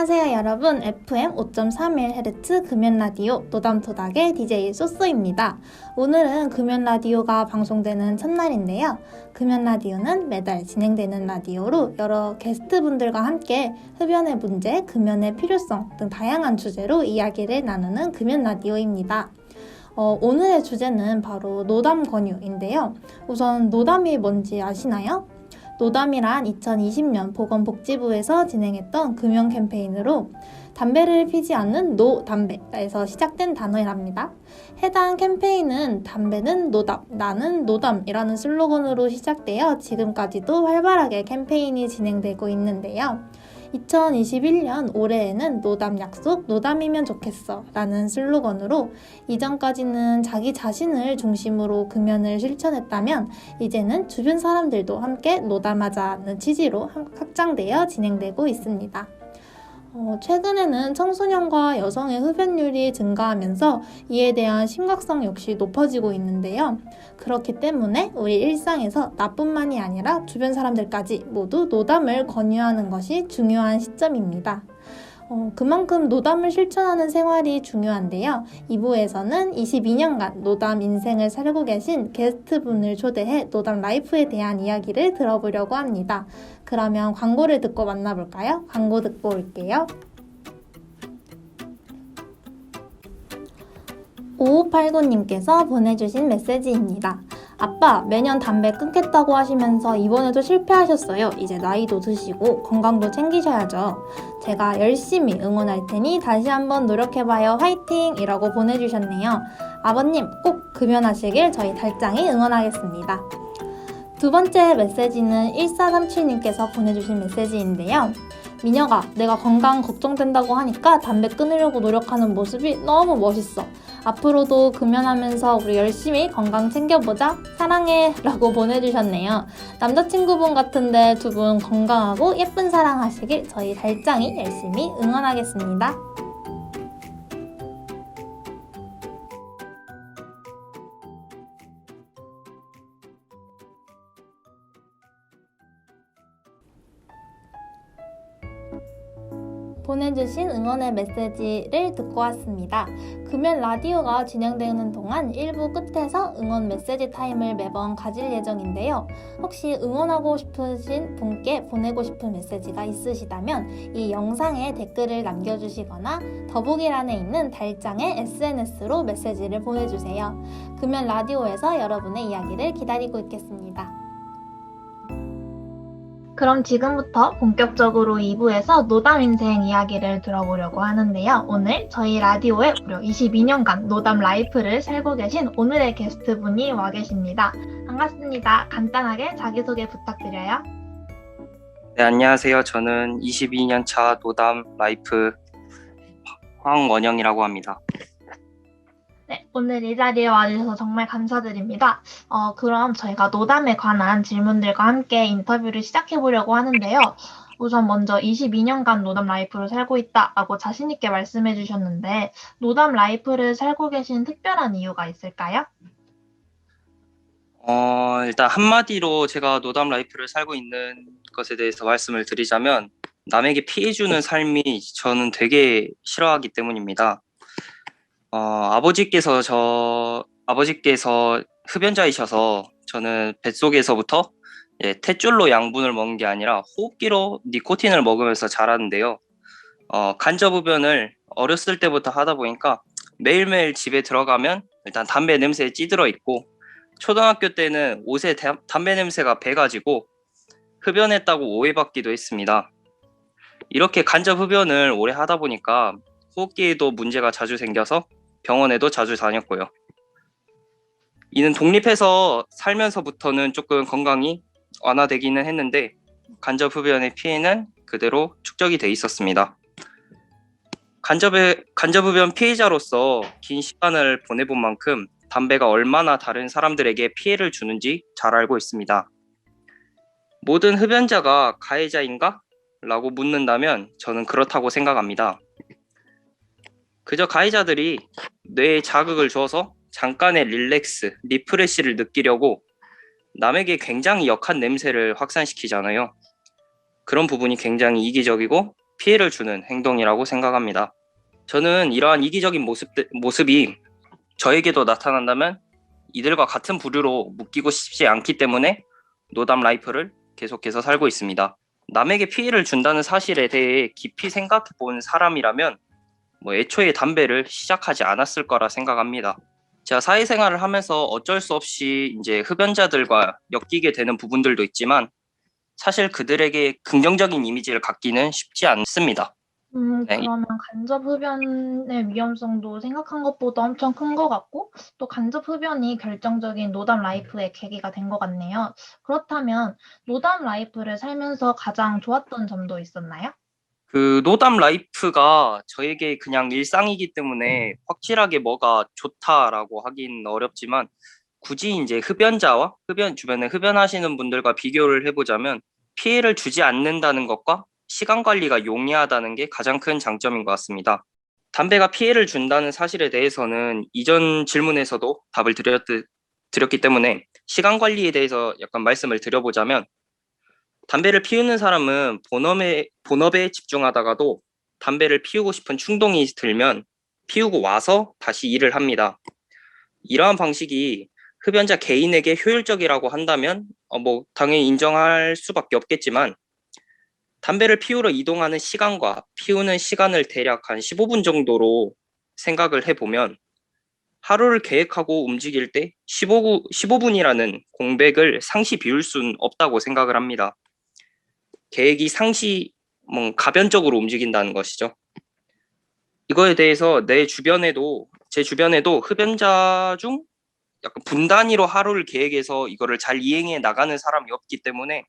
안녕하세요 여러분. FM 5.31Hz 금연라디오 노담토닥의 DJ 소쏘입니다. 오늘은 금연라디오가 방송되는 첫날인데요. 금연라디오는 매달 진행되는 라디오로 여러 게스트분들과 함께 흡연의 문제, 금연의 필요성 등 다양한 주제로 이야기를 나누는 금연라디오입니다. 오늘의 주제는 바로 노담 권유인데요. 우선 노담이 뭔지 아시나요? 노담이란 2020년 보건복지부에서 진행했던 금연 캠페인으로 담배를 피지 않는 노담배에서 시작된 단어랍니다. 해당 캠페인은 담배는 노담, 나는 노담이라는 슬로건으로 시작되어 지금까지도 활발하게 캠페인이 진행되고 있는데요. 2021년 올해에는 노담 약속, 노담이면 좋겠어 라는 슬로건으로 이전까지는 자기 자신을 중심으로 금연을 실천했다면 이제는 주변 사람들도 함께 노담하자는 취지로 확장되어 진행되고 있습니다. 최근에는 청소년과 여성의 흡연율이 증가하면서 이에 대한 심각성 역시 높아지고 있는데요. 그렇기 때문에 우리 일상에서 나뿐만이 아니라 주변 사람들까지 모두 노담을 권유하는 것이 중요한 시점입니다. 그만큼 노담을 실천하는 생활이 중요한데요. 2부에서는 22년간 노담 인생을 살고 계신 게스트분을 초대해 노담 라이프에 대한 이야기를 들어보려고 합니다. 그러면 광고를 듣고 만나볼까요? 광고 듣고 올게요. 5589님께서 보내주신 메시지입니다. 아빠, 매년 담배 끊겠다고 하시면서 이번에도 실패하셨어요. 이제 나이도 드시고 건강도 챙기셔야죠. 제가 열심히 응원할 테니 다시 한번 노력해봐요. 화이팅! 이라고 보내주셨네요. 아버님, 꼭 금연하시길 저희 달짱이 응원하겠습니다. 두 번째 메시지는 1437님께서 보내주신 메시지인데요. 민혁아, 내가 건강 걱정된다고 하니까 담배 끊으려고 노력하는 모습이 너무 멋있어. 앞으로도 금연하면서 우리 열심히 건강 챙겨보자. 사랑해 라고 보내주셨네요. 남자친구분 같은데 두 분 건강하고 예쁜 사랑하시길 저희 달짱이 열심히 응원하겠습니다. 보내주신 응원의 메시지를 듣고 왔습니다. 금연 라디오가 진행되는 동안 1부 끝에서 응원 메시지 타임을 매번 가질 예정인데요. 혹시 응원하고 싶으신 분께 보내고 싶은 메시지가 있으시다면 이 영상에 댓글을 남겨주시거나 더보기란에 있는 달짱의 SNS로 메시지를 보내주세요. 금연 라디오에서 여러분의 이야기를 기다리고 있겠습니다. 그럼 지금부터 본격적으로 2부에서 노담 인생 이야기를 들어보려고 하는데요. 오늘 저희 라디오에 무려 22년간 노담 라이프를 살고 계신 오늘의 게스트분이 와 계십니다. 반갑습니다. 간단하게 자기소개 부탁드려요. 네, 안녕하세요. 저는 22년 차 노담 라이프 황원영이라고 합니다. 네, 오늘 이 자리에 와주셔서 정말 감사드립니다. 그럼 저희가 노담에 관한 질문들과 함께 인터뷰를 시작해보려고 하는데요. 우선 먼저 22년간 노담 라이프를 살고 있다라고 자신있게 말씀해 주셨는데 노담 라이프를 살고 계신 특별한 이유가 있을까요? 일단 한마디로 제가 노담 라이프를 살고 있는 것에 대해서 말씀을 드리자면 남에게 피해 주는 삶이 저는 되게 싫어하기 때문입니다. 아버지께서 흡연자이셔서 저는 뱃속에서부터 탯줄로 양분을 먹은 게 아니라 호흡기로 니코틴을 먹으면서 자랐는데요. 간접 흡연을 어렸을 때부터 하다 보니까 매일매일 집에 들어가면 일단 담배 냄새에 찌들어 있고 초등학교 때는 옷에 담배 냄새가 배가지고 흡연했다고 오해받기도 했습니다. 이렇게 간접 흡연을 오래 하다 보니까 호흡기에도 문제가 자주 생겨서 병원에도 자주 다녔고요. 이는 독립해서 살면서부터는 조금 건강이 완화되기는 했는데 간접 흡연의 피해는 그대로 축적이 돼 있었습니다. 간접 흡연 피해자로서 긴 시간을 보내본 만큼 담배가 얼마나 다른 사람들에게 피해를 주는지 잘 알고 있습니다. 모든 흡연자가 가해자인가? 라고 묻는다면 저는 그렇다고 생각합니다. 그저 가해자들이 뇌에 자극을 줘서 잠깐의 리프레시를 느끼려고 남에게 굉장히 역한 냄새를 확산시키잖아요. 그런 부분이 굉장히 이기적이고 피해를 주는 행동이라고 생각합니다. 저는 이러한 이기적인 모습이 저에게도 나타난다면 이들과 같은 부류로 묶이고 싶지 않기 때문에 노담 라이프를 계속해서 살고 있습니다. 남에게 피해를 준다는 사실에 대해 깊이 생각해 본 사람이라면 애초에 담배를 시작하지 않았을 거라 생각합니다. 제가 사회생활을 하면서 어쩔 수 없이 이제 흡연자들과 엮이게 되는 부분들도 있지만 사실 그들에게 긍정적인 이미지를 갖기는 쉽지 않습니다. 네, 그러면 간접 흡연의 위험성도 생각한 것보다 엄청 큰 것 같고, 또 간접 흡연이 결정적인 노담 라이프의 계기가 된 것 같네요. 그렇다면 노담 라이프를 살면서 가장 좋았던 점도 있었나요? 그 노담 라이프가 저에게 그냥 일상이기 때문에 확실하게 뭐가 좋다라고 하긴 어렵지만 굳이 이제 흡연자와 주변에 흡연하시는 분들과 비교를 해보자면 피해를 주지 않는다는 것과 시간 관리가 용이하다는 게 가장 큰 장점인 것 같습니다. 담배가 피해를 준다는 사실에 대해서는 이전 질문에서도 답을 드렸기 때문에 시간 관리에 대해서 약간 말씀을 드려보자면 담배를 피우는 사람은 본업에 집중하다가도 담배를 피우고 싶은 충동이 들면 피우고 와서 다시 일을 합니다. 이러한 방식이 흡연자 개인에게 효율적이라고 한다면 당연히 인정할 수밖에 없겠지만 담배를 피우러 이동하는 시간과 피우는 시간을 대략 한 15분 정도로 생각을 해보면 하루를 계획하고 움직일 때 15분이라는 공백을 상시 비울 수는 없다고 생각을 합니다. 계획이 가변적으로 움직인다는 것이죠. 이거에 대해서 제 주변에도 흡연자 중 약간 분 단위로 하루를 계획해서 이거를 잘 이행해 나가는 사람이 없기 때문에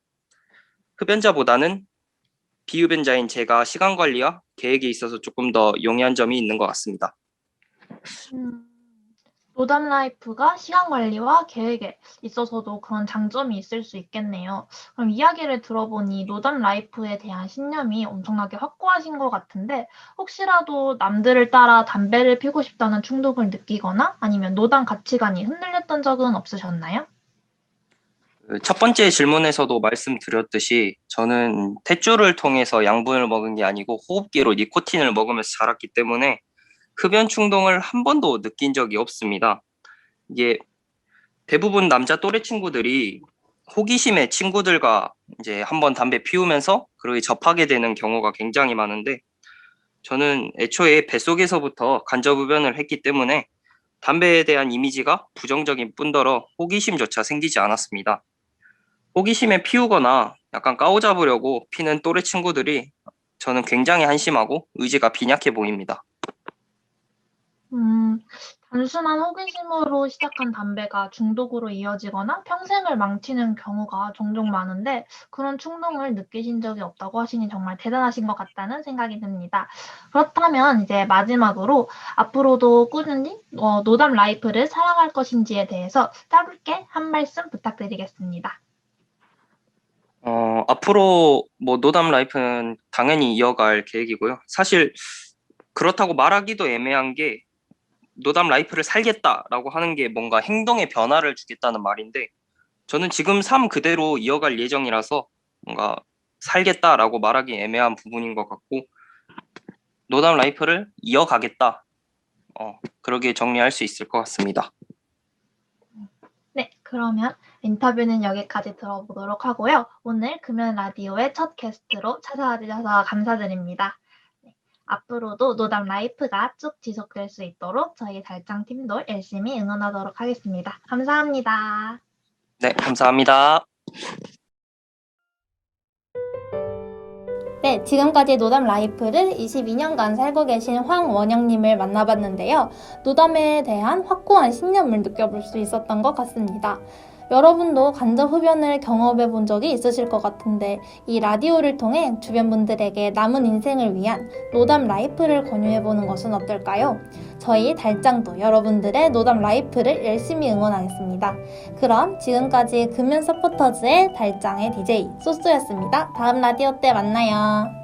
흡연자보다는 비흡연자인 제가 시간 관리와 계획에 있어서 조금 더 용이한 점이 있는 것 같습니다. 노담 라이프가 시간 관리와 계획에 있어서도 그런 장점이 있을 수 있겠네요. 그럼 이야기를 들어보니 노담 라이프에 대한 신념이 엄청나게 확고하신 것 같은데 혹시라도 남들을 따라 담배를 피우고 싶다는 충동을 느끼거나 아니면 노담 가치관이 흔들렸던 적은 없으셨나요? 첫 번째 질문에서도 말씀드렸듯이 저는 탯줄을 통해서 양분을 먹은 게 아니고 호흡기로 니코틴을 먹으면서 자랐기 때문에 흡연 충동을 한 번도 느낀 적이 없습니다. 이게 대부분 남자 또래 친구들이 호기심에 친구들과 이제 한번 담배 피우면서 그러게 접하게 되는 경우가 굉장히 많은데 저는 애초에 뱃속에서부터 간접 흡연을 했기 때문에 담배에 대한 이미지가 부정적인 뿐더러 호기심조차 생기지 않았습니다. 호기심에 피우거나 약간 까오잡으려고 피는 또래 친구들이 저는 굉장히 한심하고 의지가 빈약해 보입니다. 단순한 호기심으로 시작한 담배가 중독으로 이어지거나 평생을 망치는 경우가 종종 많은데 그런 충동을 느끼신 적이 없다고 하시니 정말 대단하신 것 같다는 생각이 듭니다. 그렇다면 이제 마지막으로 앞으로도 꾸준히 노담 라이프를 살아갈 것인지에 대해서 짧게 한 말씀 부탁드리겠습니다. 앞으로 노담 라이프는 당연히 이어갈 계획이고요. 사실 그렇다고 말하기도 애매한 게 노담 라이프를 살겠다라고 하는 게 뭔가 행동에 변화를 주겠다는 말인데 저는 지금 삶 그대로 이어갈 예정이라서 뭔가 살겠다라고 말하기 애매한 부분인 것 같고 노담 라이프를 이어가겠다. 그러게 정리할 수 있을 것 같습니다. 네, 그러면 인터뷰는 여기까지 들어보도록 하고요. 오늘 금연 라디오의 첫 게스트로 찾아와 주셔서 감사드립니다. 네, 앞으로도 노담 라이프가 쭉 지속될 수 있도록 저희 달장팀도 열심히 응원하도록 하겠습니다. 감사합니다. 네, 감사합니다. 네, 지금까지 노담 라이프를 22년간 살고 계신 황원영님을 만나봤는데요. 노담에 대한 확고한 신념을 느껴볼 수 있었던 것 같습니다. 여러분도 간접 흡연을 경험해 본 적이 있으실 것 같은데 이 라디오를 통해 주변 분들에게 남은 인생을 위한 노담 라이프를 권유해보는 것은 어떨까요? 저희 달짱도 여러분들의 노담 라이프를 열심히 응원하겠습니다. 그럼 지금까지 금연 서포터즈의 달짱의 DJ 소스였습니다. 다음 라디오 때 만나요.